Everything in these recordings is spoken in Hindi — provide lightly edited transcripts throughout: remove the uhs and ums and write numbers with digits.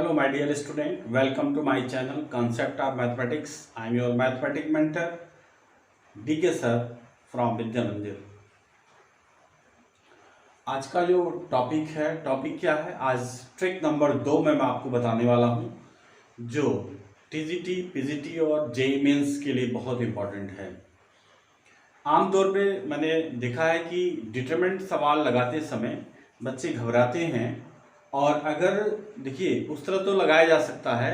Hello, my dear student. Welcome to my channel Concept of Mathematics. I am your mathematics mentor, DK sir from विद्या मंदिर। आज का जो टॉपिक क्या है? आज ट्रिक नंबर 2 में मैं आपको बताने वाला हूँ, जो टीजीटी, पीजीटी और जेईई मेंस के लिए बहुत इम्पोर्टेंट है। आमतौर पे मैंने देखा है कि डिटरमिनेंट सवाल लगाते समय बच्चे घबराते हैं, और अगर देखिए उस तरह तो लगाया जा सकता है,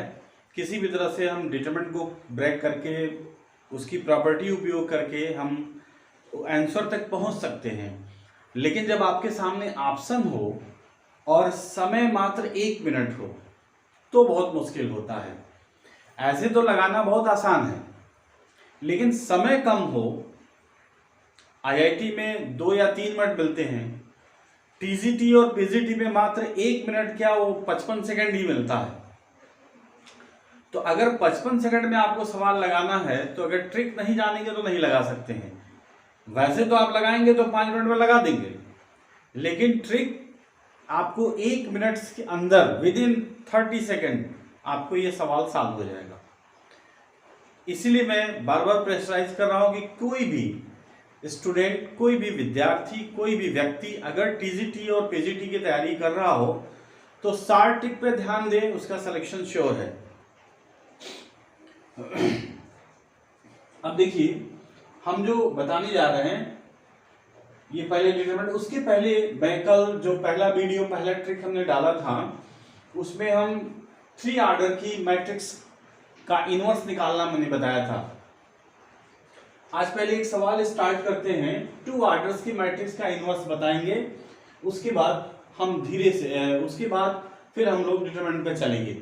किसी भी तरह से हम डिटरमिनेंट को ब्रेक करके उसकी प्रॉपर्टी उपयोग करके हम आंसर तक पहुंच सकते हैं। लेकिन जब आपके सामने ऑप्शन हो और समय मात्र 1 मिनट हो तो बहुत मुश्किल होता है। ऐसे तो लगाना बहुत आसान है, लेकिन समय कम हो, आईआईटी में 2 या 3 मिनट मिलते हैं, टीजीटी और पीजीटी में मात्र 1 मिनट क्या, वो 55 सेकंड ही मिलता है। तो अगर 55 सेकंड में आपको सवाल लगाना है तो अगर ट्रिक नहीं जानेंगे तो नहीं लगा सकते हैं। वैसे तो आप लगाएंगे तो 5 मिनट में लगा देंगे, लेकिन ट्रिक आपको 1 मिनट के अंदर विद इन 30 सेकंड आपको ये सवाल सॉल्व हो जाएगा। इसीलिए मैं बार बार प्रेशराइज कर रहा हूं कि कोई भी स्टूडेंट, कोई भी विद्यार्थी, कोई भी व्यक्ति अगर टीजीटी और पीजीटी की तैयारी कर रहा हो तो शार्ट ट्रिक पे ध्यान दे, उसका सिलेक्शन श्योर है। अब देखिए हम जो बताने जा रहे हैं ये पहले डिटरमिनेंट, उसके पहले मैं कल जो पहला ट्रिक हमने डाला था उसमें हम 3 ऑर्डर की मैट्रिक्स का इनवर्स निकालना मैंने बताया था। आज पहले एक सवाल स्टार्ट करते हैं, 2 ऑर्डर्स की मैट्रिक्स का इनवर्स बताएंगे, उसके बाद हम उसके बाद फिर हम लोग डिटरमिनेंट पे चलेंगे।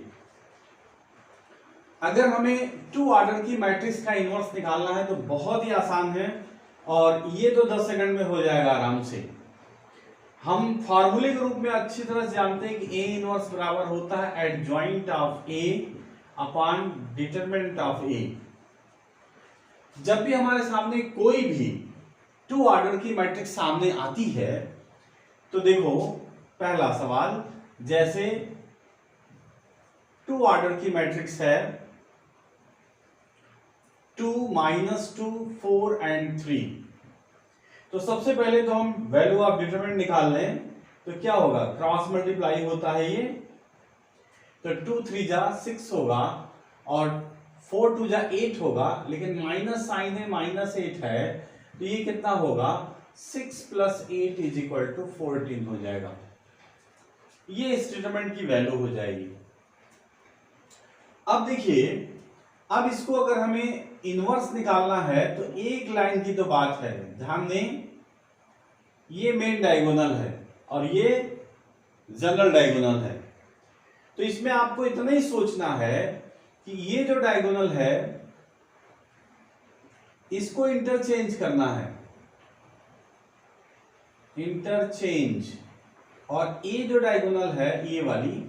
अगर हमें 2 ऑर्डर की मैट्रिक्स का इनवर्स निकालना है तो बहुत ही आसान है, और ये तो 10 सेकंड में हो जाएगा आराम से। हम फार्मूले के रूप में अच्छी तरह से जानते हैं कि ए इनवर्स बराबर होता है adjoint of A upon determinant of A. जब भी हमारे सामने कोई भी 2 ऑर्डर की मैट्रिक्स सामने आती है तो देखो पहला सवाल, जैसे 2 ऑर्डर की मैट्रिक्स है 2 -2 4 and 3, तो सबसे पहले तो हम वैल्यू ऑफ डिटरमिनेंट निकाल लें। तो क्या होगा, क्रॉस मल्टीप्लाई होता है ये, तो 2 3 जा 6 होगा और 4 2 जा 8 होगा, लेकिन माइनस साइन है, -8 है, तो ये कितना होगा, 6 + 8 = 14 हो जाएगा। ये इस डिटरमिनेंट की वैल्यू हो जाएगी। अब देखिए, अब इसको अगर हमें इनवर्स निकालना है तो एक लाइन की तो बात है, ध्यान दें, ये मेन डायगोनल है और ये जनरल डायगोनल है। तो इसमें आपको इतना ही सोचना है कि ये जो डायगोनल है इसको इंटरचेंज करना है, इंटरचेंज, और ये जो डायगोनल है ये वाली,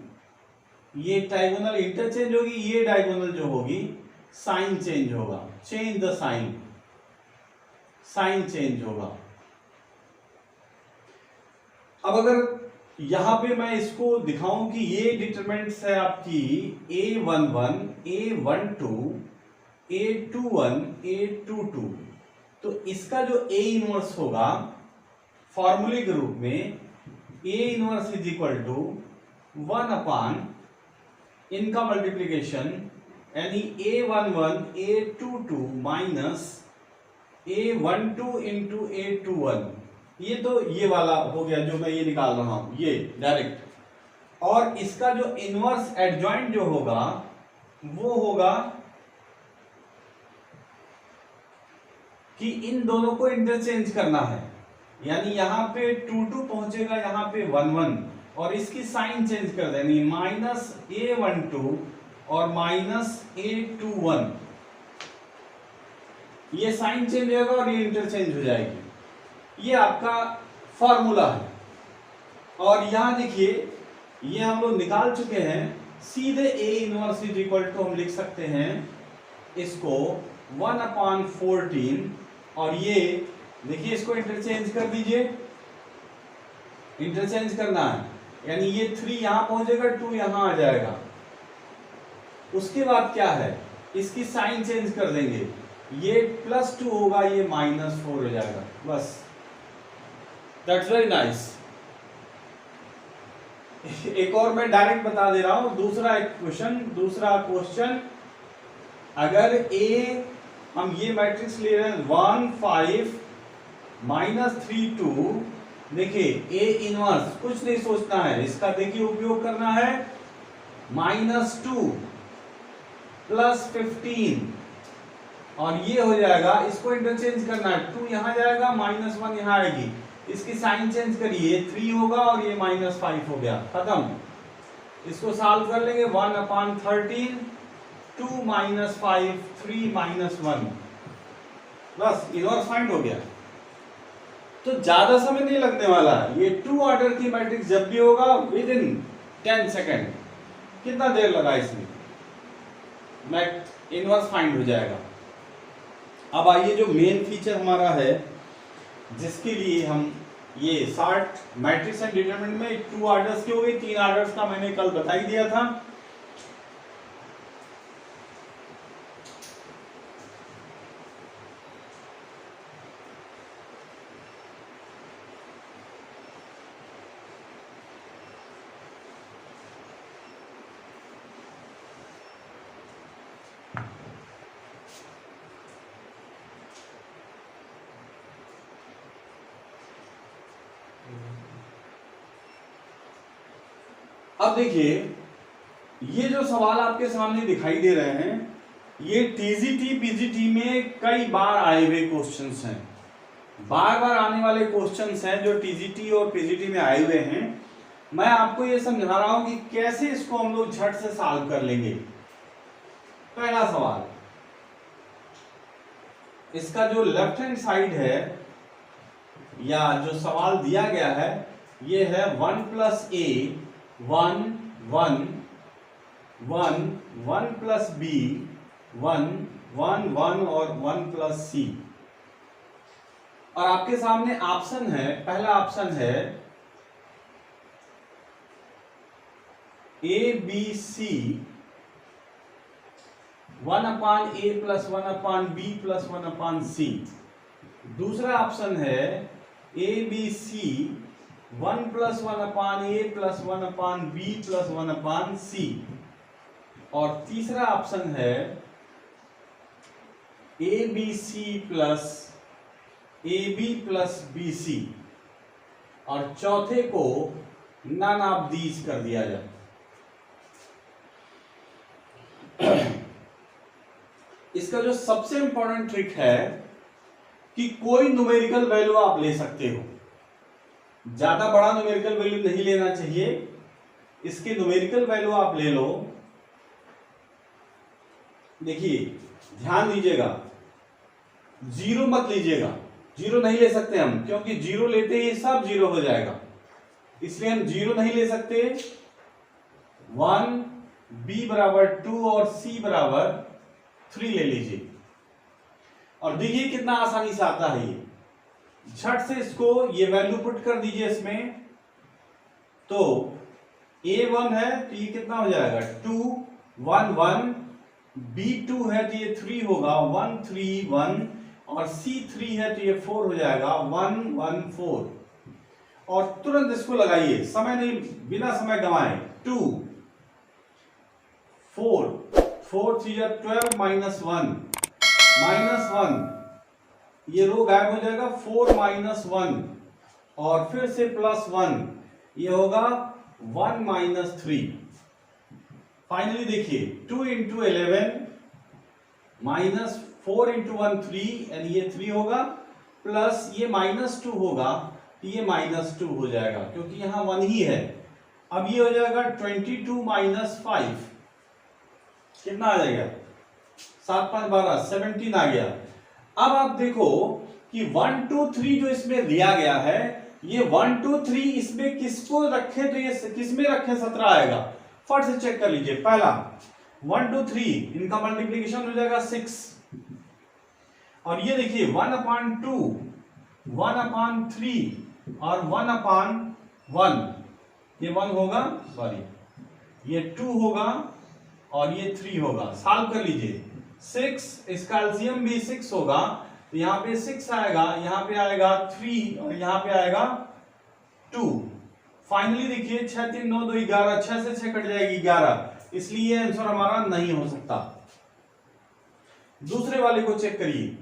ये डायगोनल इंटरचेंज होगी, ये डायगोनल जो होगी साइन चेंज होगा, change the sign, sign change होगा। अब अगर यहां पे मैं इसको दिखाऊं कि ये डिटरमिनेंट्स है आपकी A11, A12, A21, A22, तो इसका जो A इनवर्स होगा फॉर्मूले के रूप में A इनवर्स = 1 अपॉन इनका मल्टीप्लीकेशन, यानी A11 A22 minus A12 into A21, ये तो ये वाला हो गया जो मैं ये निकाल रहा हूं, ये डायरेक्ट। और इसका जो इनवर्स एडजॉइंट जो होगा वो होगा कि इन दोनों को इंटरचेंज करना है, यानी यहां पे 2 2 पहुंचेगा, यहां पे 1 1, और इसकी साइन चेंज कर देनी, -A12 और -A21, ये साइन चेंज होगा और ये इंटरचेंज हो जाएगी। ये आपका फॉर्मूला है। और यहां देखिए ये हम लोग निकाल चुके हैं, सीधे A इनवर्स = हम लिख सकते हैं इसको 1/14, और ये देखिए इसको इंटरचेंज कर दीजिए, इंटरचेंज करना है, यानी ये 3 यहां पहुंचेगा, 2 यहां आ जाएगा, उसके बाद क्या है, इसकी साइन चेंज कर देंगे, ये +2 होगा, ये -4 हो जाएगा, बस। That's very nice. एक और मैं डायरेक्ट बता दे रहा हूं, दूसरा क्वेश्चन, अगर ए, हम ये मैट्रिक्स ले रहे हैं 1 5 -3 2, देखिए ए इनवर्स, कुछ नहीं सोचना है इसका, देखिए उपयोग करना है, -2 + 15, और ये हो जाएगा, इसको इंटरचेंज करना है, 2 यहां जाएगा, -1 यहां आएगी, इसकी साइन चेंज करिए, 3 होगा और ये -5 हो गया, खत्म। इसको सॉल्व कर लेंगे, 1/13, 2 - 5, 3 - 1, बस इनवर्स फाइंड हो गया। तो ज्यादा समय नहीं लगने वाला, ये 2 ऑर्डर की मैट्रिक्स जब भी होगा विदिन 10 सेकेंड, कितना देर लगा इसमें, इनवर्स फाइंड हो जाएगा। अब आइए जो मेन फीचर हमारा है, जिसके लिए हम ये सॉर्ट मैट्रिक्स एंड डिटरमिनेंट में 2 ऑर्डर्स की हो गई, 3 ऑर्डर्स का मैंने कल बता ही दिया था। अब देखिए, ये जो सवाल आपके सामने दिखाई दे रहे हैं, ये टीजीटी पीजीटी में कई बार आए हुए क्वेश्चंस हैं, बार बार आने वाले क्वेश्चंस हैं जो टीजीटी और पीजीटी में आए हुए हैं। मैं आपको ये समझा रहा हूं कि कैसे इसको हम लोग झट से सॉल्व कर लेंगे। पहला सवाल, इसका जो लेफ्ट हैंड साइड है, या जो सवाल दिया गया है, ये है 1 + a 1 1 1 1 + b 1 1 1 और 1 + c, और आपके सामने ऑप्शन है, पहला ऑप्शन है a b c 1/a + 1/b + 1/c, दूसरा ऑप्शन है a b c 1 + 1/a + 1/b + 1/c, और तीसरा ऑप्शन है ABC + AB + BC, और चौथे को नन ऑफ दीज कर दिया जाए। इसका जो सबसे इंपॉर्टेंट ट्रिक है कि कोई न्यूमेरिकल वैल्यू आप ले सकते हो, ज्यादा बड़ा न्यूमेरिकल वैल्यू नहीं लेना चाहिए, इसके न्यूमेरिकल वैल्यू आप ले लो। देखिए ध्यान दीजिएगा, 0 मत लीजिएगा, 0 नहीं ले सकते हम, क्योंकि 0 लेते ही सब 0 हो जाएगा, इसलिए हम 0 नहीं ले सकते। 1 b = 2 और c = 3 ले लीजिए, और देखिए कितना आसानी से आता है ये, झट से इसको ये वैल्यू पुट कर दीजिए इसमें, तो a1 है तो ये कितना हो जाएगा 2 1 1, b2 है तो ये 3 होगा 1 3 1, और c3 है तो ये 4 हो जाएगा 1 1 4, और तुरंत इसको लगाइए, समय नहीं, बिना समय गंवाए, 2 4 4 3 12 -1 -1, ये रो गायब हो जाएगा, 4 -1, और फिर से +1, ये होगा 1 - 3। फाइनली देखिए 2 × 11 -4 × 1 3, एंड ये 3 होगा, प्लस ये -2 होगा, ये -2 हो जाएगा, क्योंकि यहां 1 ही है। अब ये हो जाएगा 22 - 5, कितना आ जाएगा, 7 5 12 17 आ गया। अब आप देखो कि 1 2 3 जो इसमें दिया गया है, ये 1 2 3 इसमें किसको रखे तो ये किसमें रखे 17 आएगा, फट से चेक कर लीजिए। पहला 1 2 3 इनका मल्टीप्लीकेशन हो जाएगा 6, और ये देखिए 1/2 1/3 और 1/1, ये 1 होगा, सॉरी ये 2 होगा, और ये 3 होगा। सॉल्व कर लीजिए। 6, इसका एलसीएम भी 6 होगा, तो यहाँ पे 6 आएगा, यहाँ पे आएगा 3 और यहाँ पे आएगा 2। फाइनली देखिए 6 3 9 2 11, 6 से 6 कट जाएगी 11, इसलिए आंसर हमारा नहीं हो सकता। दूसरे वाले को चेक करिए।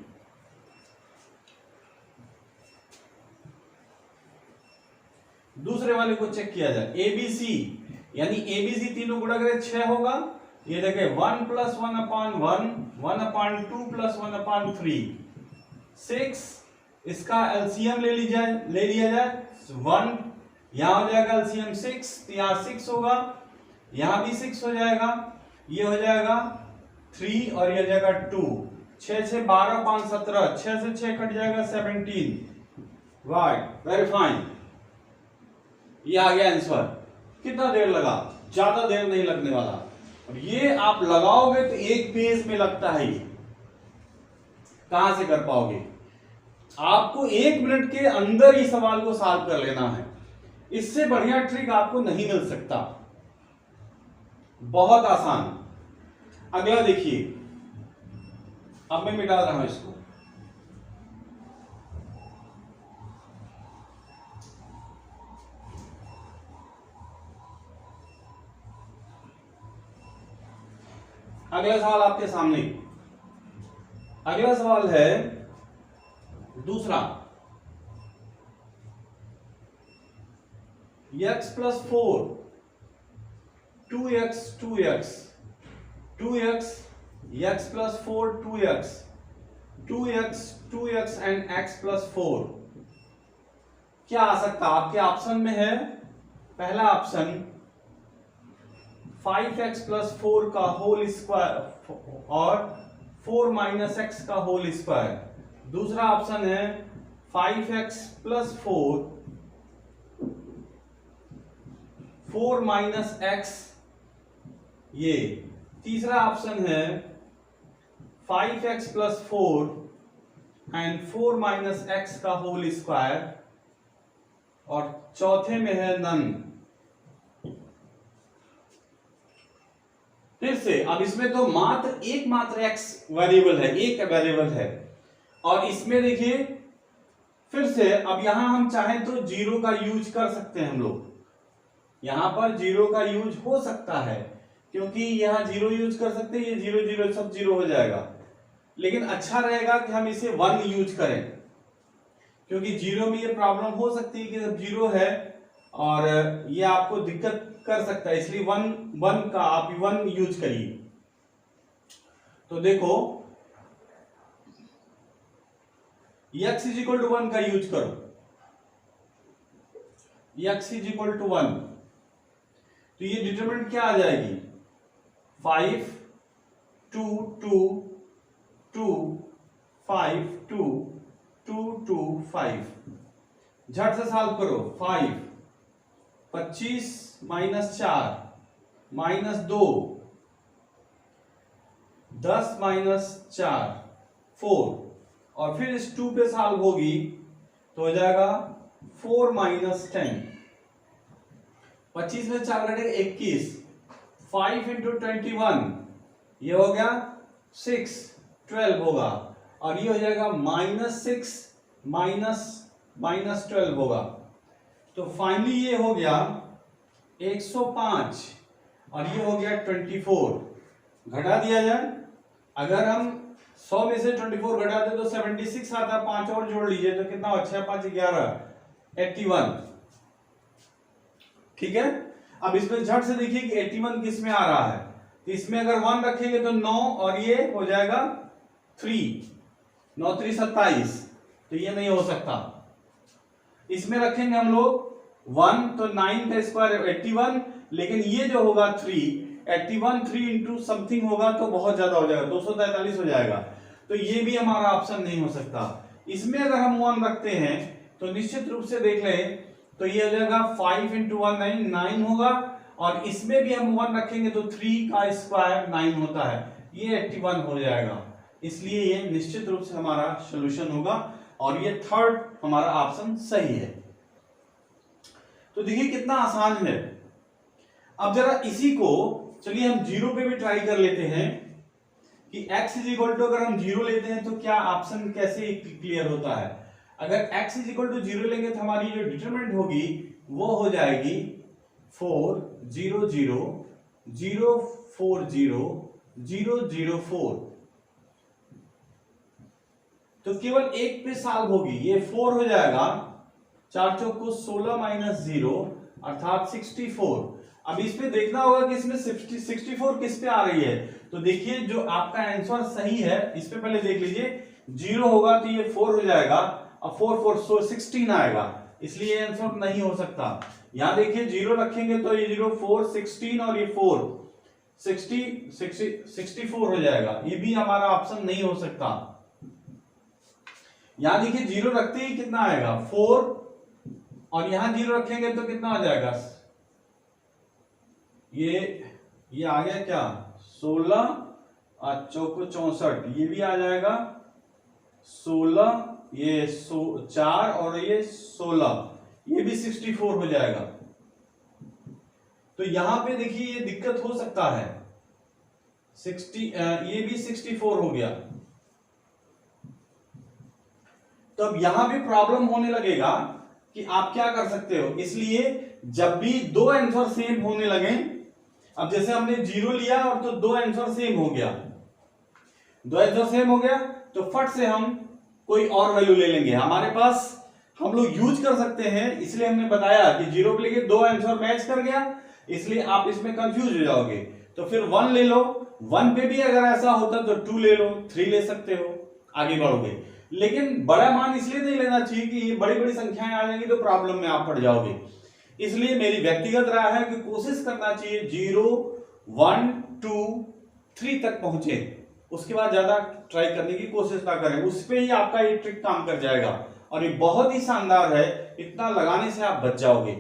दूसरे वाले को चेक किया जाए। एबीसी यानी एबीसी तीनों गुणा करें 6 होगा। ये देखें 1 + 1/1, 1/2 + 1/3, 6। इसका एलसीएम ले लिया जाए 1, यहां हो जाएगा एलसीएम 6, तो यहां 6 होगा, यहां भी 6 हो जाएगा, ये हो जाएगा 3 और ये हो जाएगा 2। 6 से 12 5 17, 6 से 6 कट जाएगा 17। राइट, वेरी फाइन, ये आ गया आंसर। कितना देर लगा? ज्यादा देर नहीं लगने वाला, और ये आप लगाओगे तो एक पेज में लगता है। ये कहां से कर पाओगे? आपको 1 मिनट के अंदर ही सवाल को सॉल्व कर लेना है। इससे बढ़िया ट्रिक आपको नहीं मिल सकता। बहुत आसान। अगला देखिए, अब मैं मिटा रहा हूं इसको। अगला सवाल आपके सामने। अगला सवाल है दूसरा। x + 4, 2x 2x, 2x, x + 4 2x, 2x 2x and x + 4। क्या आ सकता है? आपके ऑप्शन में है पहला ऑप्शन 5x + 4 का होल स्क्वायर और 4 - x का होल स्क्वायर। दूसरा ऑप्शन है 5x + 4, 4 - x, ये। तीसरा ऑप्शन है 5x + 4 एंड 4 - x का होल स्क्वायर, और चौथे में है नन। फिर से, अब इसमें तो मात्र x वेरिएबल है, एक वेरिएबल है, और इसमें देखिए फिर से, अब यहां हम चाहें तो जीरो का यूज कर सकते हैं। हम लोग यहां पर जीरो का यूज हो सकता है, क्योंकि यहां जीरो यूज कर सकते हैं, ये 0 0 सब जीरो हो जाएगा। लेकिन अच्छा रहेगा कि हम इसे 1 यूज करें, क्योंकि जीरो में ये प्रॉब्लम हो सकती है कि जब जीरो है और ये आपको दिक्कत कर सकता है, इसलिए 1 का आप 1 यूज करिए। तो देखो x = 1 का यूज करो, x = 1, तो ये डिटरमिनेंट क्या आ जाएगी? 5 2 2 2 5 2 2 2 5। झट से सॉल्व करो। 5 25 - 4 - 2 10 - 4 4, और फिर इस 2 पे सॉल्व होगी तो हो जाएगा 4 - 10। 25 में 4 घटेगा 21। 5 × 21, ये हो गया 6, 12 होगा, और ये हो जाएगा -6 -12 होगा। तो फाइनली ये हो गया 105, और ये हो गया 24। घटा दिया जाए, अगर हम 100 में से 24 घटा दे तो 76 आता है। 5 और जोड़ लीजिए तो कितना? 6 5 11, 81। ठीक है। अब इसमें झट से देखिए कि 81 किस में आ रहा है, तो इसमें अगर 1 रखेंगे तो 9, और ये हो जाएगा 3, 9 3 27, तो ये नहीं हो सकता। इसमें रखेंगे हम लोग 1, तो 9 का स्क्वायर 81, लेकिन ये जो होगा 81 3 इंटू समथिंग होगा तो बहुत ज्यादा हो जाएगा, 243 हो जाएगा, तो ये भी हमारा ऑप्शन नहीं हो सकता। इसमें अगर हम 1 रखते हैं तो निश्चित रूप से देख लें तो ये हो जाएगा 5 × 1 9 होगा, और इसमें भी हम 1 रखेंगे तो 3 का स्क्वायर 9 होता है, ये 81 हो जाएगा। इसलिए ये निश्चित रूप से हमारा सॉल्यूशन होगा, और ये थर्ड हमारा ऑप्शन सही है। तो देखिए कितना आसान है। अब जरा इसी को चलिए हम जीरो पे भी ट्राई कर लेते हैं कि x इज इक्वल टू, अगर हम जीरो लेते हैं तो क्या ऑप्शन कैसे क्लियर होता है। अगर x is equal to zero लेंगे तो हमारी जो डिटरमिनेंट होगी वो हो जाएगी 4 0 0 0 4 0 0 0 4। तो केवल एक पे सॉल्व होगी, ये 4 हो जाएगा, 4 चौक को 16 माइनस 0 अर्थात 64। अब इस पे देखना होगा कि इसमें 64 किस पे आ रही है। तो देखिए जो आपका आंसर सही है, इस पे पहले देख लीजिए, 0 होगा तो ये 4 हो जाएगा, अब 4 4 16 आएगा, इसलिए आंसर नहीं हो सकता। यहां देखिए 0 रखेंगे तो ये 0 4 16 और ये 4 64 हो जाएगा, ये भी हमारा ऑप्शन नहीं हो सकता। यहां देखिए 0 रखते ही कितना आएगा 4, और यहां 0 रखेंगे तो कितना आ जाएगा, ये आ गया क्या 16 और चौको 64, ये भी आ जाएगा 16, ये 4 और ये 16, ये भी 64 हो जाएगा। तो यहां पे देखिए ये दिक्कत हो सकता है, 60 ये भी 64 हो गया। तो अब यहां भी प्रॉब्लम होने लगेगा कि आप क्या कर सकते हो, इसलिए जब भी दो आंसर सेम होने लगे, अब जैसे हमने 0 लिया और तो दो आंसर सेम हो गया, दो आंसर सेम हो गया तो फट से हम कोई और वैल्यू ले लेंगे, हमारे पास हम लोग यूज कर सकते हैं, इसलिए हमने बताया कि 0 पे लेके दो आंसर मैच कर गया, इसलिए आप इसमें कंफ्यूज हो जाओगे। तो फिर 1 ले लो, 1 पे भी अगर ऐसा होता तो 2 ले लो, 3 ले सकते हो, आगे बढ़ोगे। लेकिन बड़ा मान इसलिए नहीं लेना चाहिए कि ये बड़ी बड़ी संख्याएं आ जाएंगी तो प्रॉब्लम में आप पड़ जाओगे। इसलिए मेरी व्यक्तिगत राय है कि कोशिश करना चाहिए 0 1 2 3 तक पहुंचे, उसके बाद ज्यादा ट्राई करने की कोशिश ना करें, उस पे ही आपका ये ट्रिक काम कर जाएगा और ये बहुत ही शानदार है, इतना लगाने से आप बच जाओगे।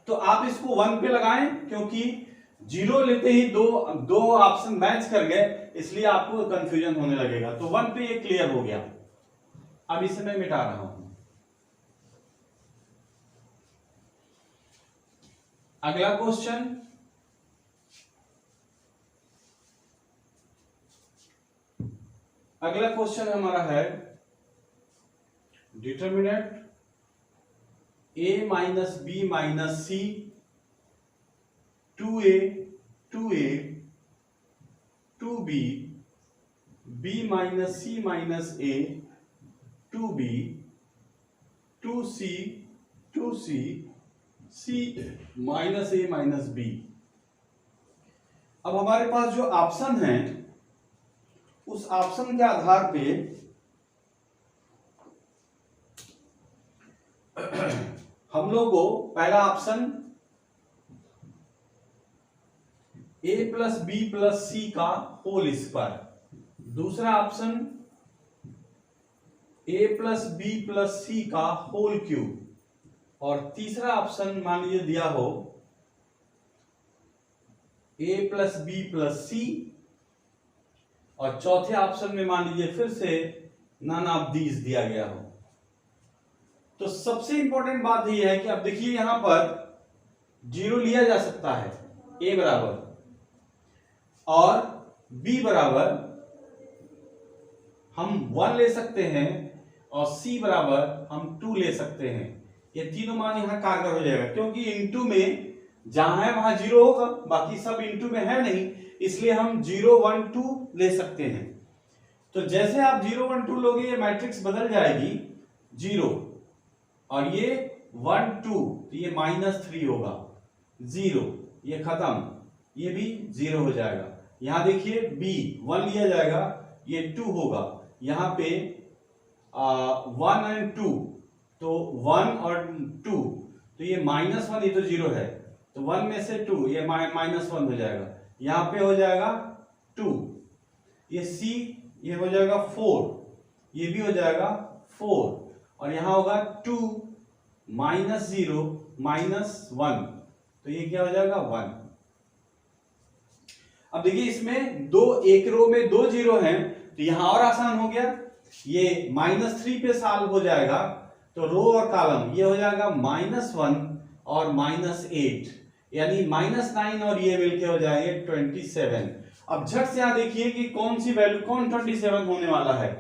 तो आप इसको 1 पे लगाएं, क्योंकि 0 लेते ही दो ऑप्शन मैच कर गए, इसलिए आपको कंफ्यूजन होने लगेगा। तो 1 पे ये क्लियर हो गया। अब इसे मैं मिटा रहा हूं। अगला क्वेश्चन, अगला क्वेश्चन हमारा है determinant a minus B minus C 2a 2a 2b b minus C minus a 2b 2c 2c c minus a minus b। अब हमारे पास जो ऑप्शन है उस ऑप्शन के आधार पे हम लोग को पहला option a plus B plus C का होल स्क्वायर, दूसरा option a plus B plus C का होल क्यूब, और तीसरा ऑप्शन मान लीजिए दिया हो a प्लस बी प्लस सी, और चौथे ऑप्शन में मान लीजिए फिर से नन ऑफ दीज दिया गया हो। तो सबसे इंपॉर्टेंट बात यह है कि अब देखिए यहां पर 0 लिया जा सकता है, a बराबर और b बराबर हम 1 ले सकते हैं और c बराबर हम 2 ले सकते हैं। ये तीनों मान यहां कारगर हो जाएगा, क्योंकि इनटू में जहां है वहां 0 होगा, बाकी सब इनटू में है नहीं, इसलिए हम 0 1 2 ले सकते हैं। तो जैसे आप 0 1 2 लोगे ये मैट्रिक्स बदल जाएगी, 0 और ये 1 2 तो ये -3 होगा, 0 ये खत्म, ये भी 0 हो जाएगा। यहां देखिए b 1 लिया जाएगा, ये 2 होगा, यहां पे 1 और 2 तो 1 और 2 तो ये -1, ये तो 0 है, तो 1 में से 2 ये -1 हो जाएगा, यहां पे हो जाएगा 2, ये c ये हो जाएगा 4, ये भी हो जाएगा 4, और यहां होगा 2 -0 -1 तो ये क्या हो जाएगा 1। अब देखिए इसमें एक रो में 2 0 हैं, तो यहां और आसान हो गया, ये -3 पे सॉल्व हो जाएगा, तो रो और कॉलम ये हो जाएगा -1 और -8, यानी -9 और ये मिलके हो जाएंगे 27। अब झट से यहाँ देखिए कि कौन सी वैल्यू, कौन 27 होने वाला है।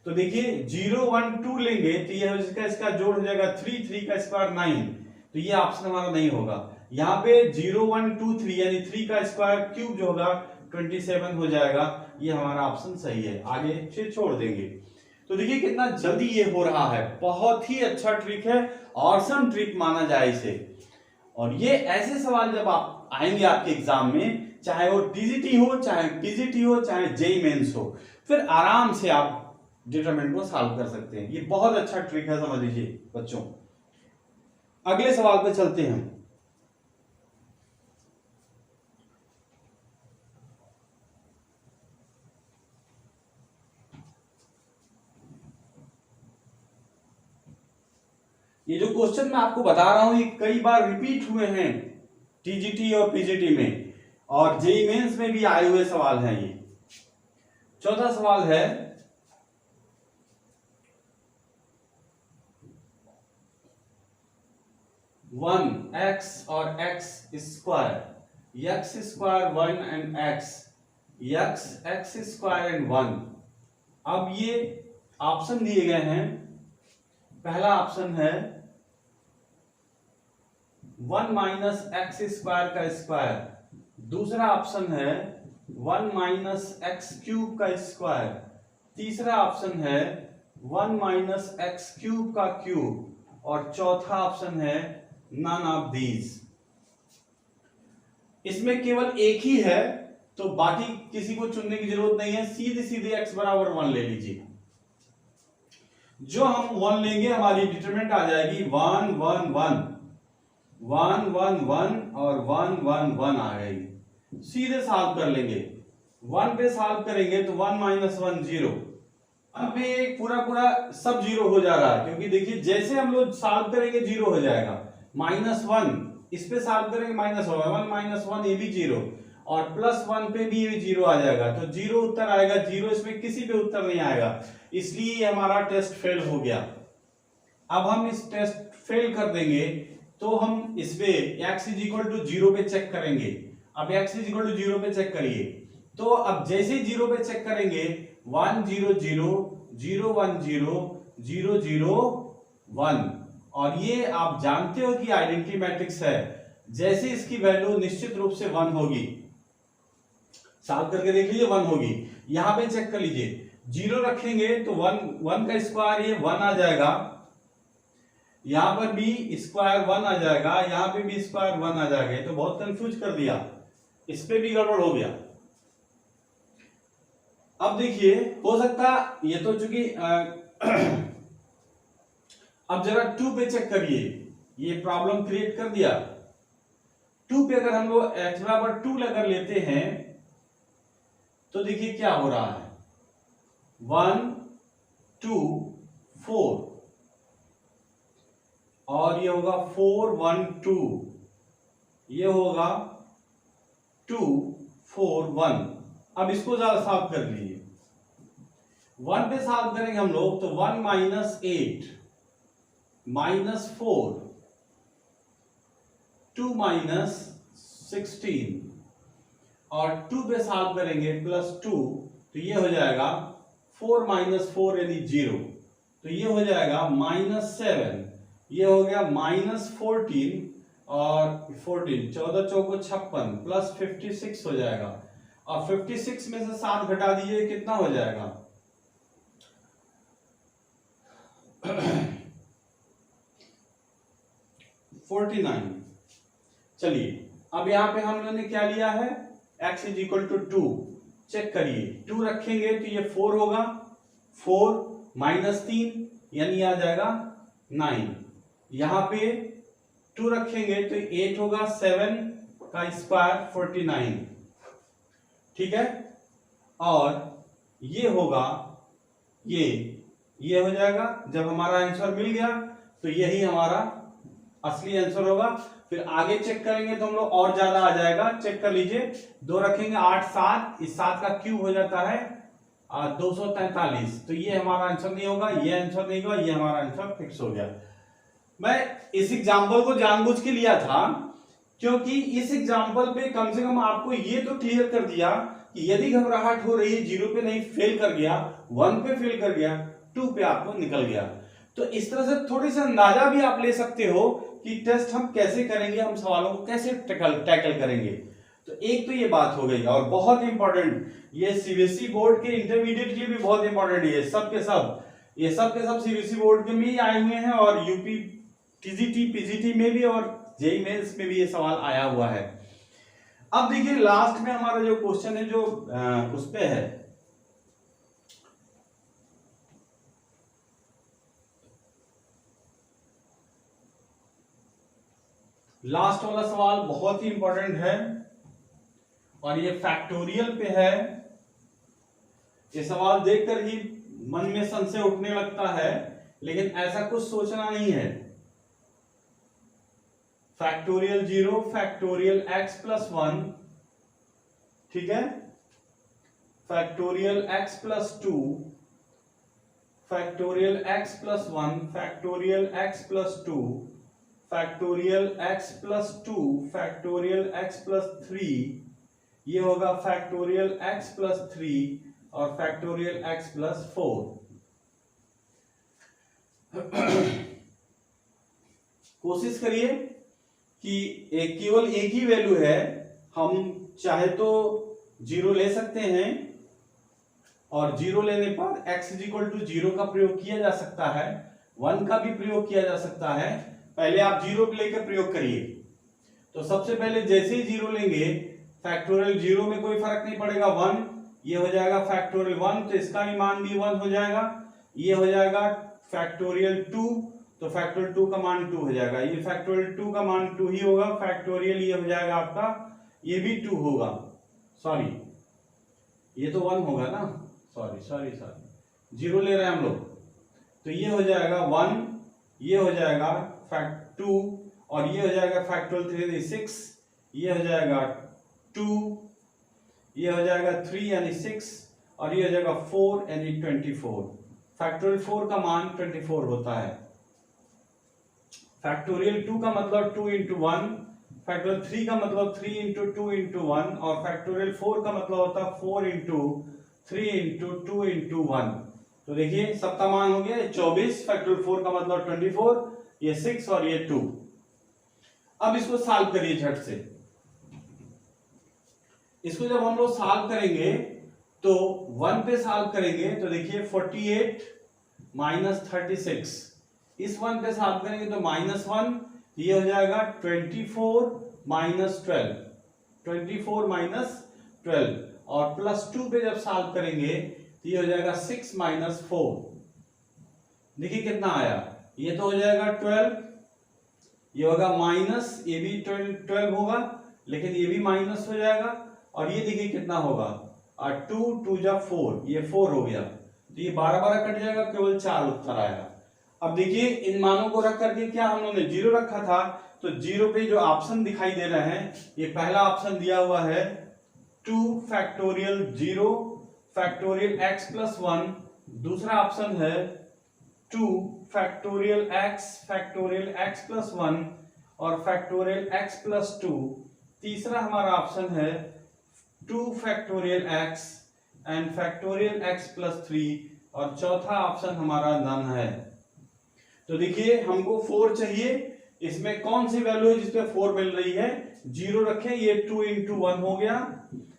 तो देखिए 0 1 2 लेंगे तो ये इसका जोड़ हो जाएगा 3, 3 का स्क्वायर 9, तो ये ऑप्शन हमारा नहीं होगा। यहाँ पे 0 1 2 3 यानी 3 का स्क्वायर क्यूब जो होगा 27 हो जाएगा, ये हमारा ऑप्शन सही है, आगे से छोड़ देंगे। तो देखिए कितना जल्दी ये हो रहा है, बहुत ही अच्छा ट्रिक है, ऑसम ट्रिक माना जाए इसे। और ये ऐसे सवाल जब आप आएंगे आपके एग्जाम में, चाहे वो टीजीटी हो, चाहे पीजीटी हो, चाहे जेईई मेंस हो, फिर आराम से आप डिटरमिनेंट को सॉल्व कर सकते हैं। ये बहुत अच्छा ट्रिक है, समझ लीजिए बच्चों। अगले सवाल पे चलते हैं। ये जो क्वेश्चन मैं आपको बता रहा हूं, ये कई बार रिपीट हुए हैं टीजीटी और पीजीटी में, और जेईई मेंस में भी आए हुए सवाल हैं ये। चौथा सवाल है, 1x और x square, x square 1 and x square and 1। अब ये ऑप्शन दिए गए हैं। पहला ऑप्शन है 1 माइनस एक्स स्क्वायर का स्क्वायर, दूसरा ऑप्शन है 1 माइनस एक्स क्यूब का स्क्वायर, तीसरा ऑप्शन है 1 माइनस एक्स क्यूब का क्यूब, और चौथा ऑप्शन है नन ऑफ दीज। इसमें केवल एक ही है, तो बाकी किसी को चुनने की जरूरत नहीं है, सीधे सीधे x बराबर 1 ले लीजिए। जो हम 1 लेंगे हमारी डिटरमिनेंट आ जाएगी 1 1 1 1 1 1 और 1 1 1 आ गई। सीधे सॉल्व कर लेंगे, 1 पे सॉल्व करेंगे तो 1 माइनस 1 0। अब ये पूरा सब जीरो हो जा रहा है, क्योंकि देखिए जैसे हम लोग सॉल्व करेंगे जीरो हो जाएगा। -1 इस पे सॉल्व करेंगे माइनस होगा, 1 माइनस 1 ये भी जीरो, और +1 पे भी ये जीरो आ जाएगा, तो जीरो उत्तर आएगा। जीरो इसमें किसी पे उत्तर नहीं आएगा, इसलिए हमारा टेस्ट फेल हो गया। अब हम इस टेस्ट फेल कर देंगे तो हम इस पे x इज इक्वल टू 0 पे चेक करेंगे। अब x इज इक्वल टू 0 पे चेक करिए, तो अब जैसे 0 पे चेक करेंगे 1 0 0 0 1 0 0 0 1, और ये आप जानते हो कि आइडेंटिटी मैट्रिक्स है, जैसे इसकी वैल्यू निश्चित रूप से 1 होगी। सॉल्व करके देख लीजिए 1 होगी। यहां पे चेक कर लीजिए, 0 रखेंगे तो 1 का स्क्वायर ये 1 आ जाएगा, यहां पर भी स्क्वायर 1 आ जाएगा, यहां पे भी स्क्वायर 1 आ जाएगा। तो बहुत कंफ्यूज कर दिया, इस पे भी गड़बड़ हो गया। अब देखिए हो सकता ये तो चूंकि अब जरा 2 पे चेक करिए, ये प्रॉब्लम क्रिएट कर दिया। 2 पे अगर हम लोग x बराबर 2 अगर लेते हैं तो देखिए क्या हो रहा है, 1 2 4, और ये होगा 4 1 2, ये होगा 2 4 1। अब इसको ज्यादा सॉल्व कर लीजिए, 1 पे सॉल्व करेंगे हम लोग तो 1 माइनस 8 माइनस 4 2 माइनस 16, और 2 पे सॉल्व करेंगे +2, तो ये हो जाएगा 4 माइनस 4 यानी 0, तो ये हो जाएगा -7, ये हो गया -14, और 14 14 चौको 56 प्लस 56 हो जाएगा, और 56 में से 7 घटा दीजिए कितना हो जाएगा 49। चलिए अब यहां पे हम लोगों ने क्या लिया है, x is equal to 2। Check करिए, 2 रखेंगे तो ये 4 होगा, 4 -3 यानी आ जाएगा 9। यहां पे 2 रखेंगे तो 8 होगा, 7 का स्क्वायर 49, ठीक है। और ये होगा, ये हो जाएगा। जब हमारा आंसर मिल गया तो यही हमारा असली आंसर होगा। फिर आगे चेक करेंगे तो हम लोग और ज्यादा आ जाएगा, चेक कर लीजिए। 2 रखेंगे 8 7, इस 7 का क्यूब हो जाता है 243, तो ये हमारा आंसर नहीं होगा, ये आंसर नहीं होगा, ये हमारा आंसर फिक्स हो गया। मैं इस एग्जाम्पल को जानबूझ के लिया था क्योंकि इस एग्जाम्पल पे कम से कम आपको ये तो क्लियर कर दिया कि यदि घबराहट हो रही है 0 पे नहीं फेल कर गया, 1 पे फेल कर गया, 2 पे आपको निकल गया। तो इस तरह से थोड़ी सी अंदाजा भी आप ले सकते हो कि टेस्ट हम कैसे करेंगे, हम सवालों को कैसे टैकल करेंगे। तो एक तो ये बात हो गई, और बहुत इंपॉर्टेंट ये सीबीएसई बोर्ड के इंटरमीडिएट के लिए भी बहुत इंपॉर्टेंट है। ये सब के सब सीबीएसई बोर्ड के में ही आए हुए हैं, और यूपी टीजीटी पीजीटी में भी और जेईई मेंस में भी ये सवाल आया हुआ है। अब देखिए लास्ट में हमारा जो क्वेश्चन है जो उस पे है, लास्ट वाला सवाल बहुत ही इंपॉर्टेंट है और ये फैक्टोरियल पे है। ये सवाल देखकर ही मन में संशय उठने लगता है, लेकिन ऐसा कुछ सोचना नहीं है। फैक्टोरियल 0, फैक्टोरियल x प्लस 1, ठीक है, factorial x plus 2, factorial x plus 1, factorial x plus 2, factorial x plus 2, factorial x plus 3, ये होगा फैक्टोरियल x प्लस 3 और फैक्टोरियल x प्लस 4। कोशिश करिए कि केवल एक ही वैल्यू है, हम चाहे तो 0 ले सकते हैं और 0 लेने पर x इक्वल टू 0 का प्रयोग किया जा सकता है, 1 का भी प्रयोग किया जा सकता है। पहले आप 0 लेकर प्रयोग करिए। तो सबसे पहले जैसे ही 0 लेंगे, फैक्टोरियल 0 में कोई फर्क नहीं पड़ेगा, 1 ये हो जाएगा फैक्टोरियल 1, तो इसका भी मान भी 1 हो जाएगा। ये हो जाएगा फैक्टोरियल 2, तो फैक्टोरियल 2 का मान 2 हो जाएगा। ये फैक्टोरियल 2 का मान 2 ही होगा। फैक्टोरियल ये हो जाएगा आपका, ये भी 2 होगा, सॉरी ये तो 1 होगा ना, सॉरी 0 ले रहे हैं हम लोग। तो ये हो जाएगा 1, ये हो जाएगा फैक्ट 2 और ये हो जाएगा फैक्टोरियल 3 6, ये हो जाएगा 2, ये हो जाएगा 3 यानी 6 और ये हो जाएगा 4 यानी 24। फैक्टोरियल 4 का मान 24 होता है। फैक्टोरियल 2 का मतलब 2 इंटू 1, फैक्टोरियल 3 का मतलब 3 इंटू 2 इंटू 1 और फैक्टोरियल 4 का मतलब होता है 4 इंटू 3 इंटू 2 इंटू 1। तो देखिए सबका मान हो गया 24, फैक्टोरियल 4 का मतलब 24, ये 6 और ये 2। अब इसको सॉल्व करिए झट से। इसको जब हम लोग सॉल्व करेंगे तो 1 पे सॉल्व करेंगे तो देखिए 48 माइनस 36, इस 1 पे सॉल्व करेंगे तो -1, ये हो जाएगा 24 माइनस 12, 24 माइनस 12 और +2 पे जब सॉल्व करेंगे तो ये हो जाएगा 6 माइनस 4। देखिए कितना आया, ये तो हो जाएगा 12, ये होगा माइनस, ये भी 12 होगा लेकिन ये भी माइनस हो जाएगा और ये देखिए कितना होगा 2 2 जा 4, ये 4 हो गया, तो ये 12 कट जाएगा, केवल 4 उत्तर आएगा। अब देखिए इन मानों को रख करके क्या हम लोगों ने 0 रखा था, तो 0 पे जो ऑप्शन दिखाई दे रहे हैं, ये पहला ऑप्शन दिया हुआ है 2 फैक्टोरियल 0 फैक्टोरियल x प्लस 1, दूसरा ऑप्शन है 2 फैक्टोरियल x प्लस 1 और फैक्टोरियल x प्लस 2, तीसरा हमारा ऑप्शन है 2 factorial x and factorial x plus 3 और चौथा ऑप्शन हमारा नन है। तो देखिए हमको 4 चाहिए, इसमें कौन सी वैल्यू है जिसपे 4 मिल रही है, 0 रखें, ये 2 इंटू 1 हो गया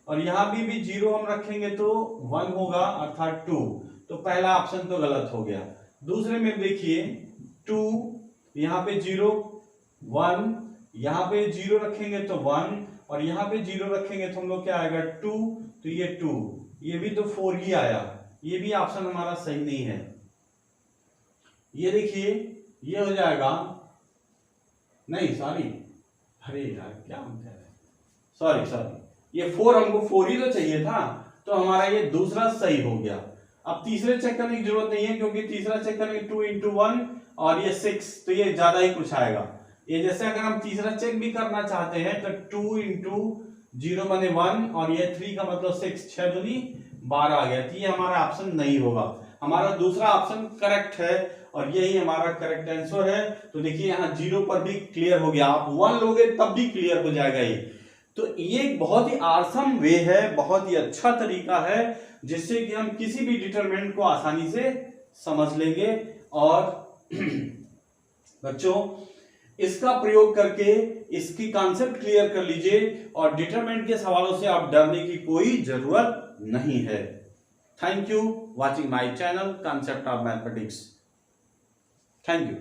और यहां भी 0 हम रखेंगे तो 1 होगा अर्थात 2, तो पहला ऑप्शन तो गलत हो गया। दूसरे में देखिए 2, यहाँ पे 0 1, यहाँ पे 0 रखेंगे तो 1 और यहाँ पे 0 रखेंगे तो हम लोग क्या आएगा 2, तो ये 2, ये भी तो 4 ही आया, ये भी ऑप्शन हमारा सही नहीं है। ये देखिए ये हो जाएगा, नहीं सॉरी, अरे यार क्या हम कह रहे हैं, सॉरी ये 4, हमको 4 ही तो चाहिए था, तो हमारा ये दूसरा सही हो गया। अब तीसरे चेक करने की जरूरत नहीं है क्योंकि तीसरा चेक करेंगे 2 इंटू 1 और ये 6, तो ये ज्यादा ही कुछ आएगा। ये जैसे अगर हम तीसरा चेक भी करना चाहते हैं तो 2 इंटू 0 माने 1 और ये 3 का मतलब 6, 6 दूनी 12 आ गया, तो ये हमारा ऑप्शन नहीं होगा। हमारा दूसरा ऑप्शन करेक्ट है और यही हमारा करेक्ट आंसर है। तो देखिए यहाँ 0 पर भी क्लियर हो गया, आप 1 लोगे तब भी क्लियर हो जाएगा ये। तो ये एक बहुत ही आसान वे है, बहुत ही अच्छा तरीका है जिससे कि हम किसी भी डिटरमिनेंट को आसानी से समझ लेंगे। और बच्चों इसका प्रयोग करके इसकी कॉन्सेप्ट क्लियर कर लीजिए और डिटरमिनेंट के सवालों से आप डरने की कोई जरूरत नहीं है। Thank you watching my channel concept of mathematics. Thank you.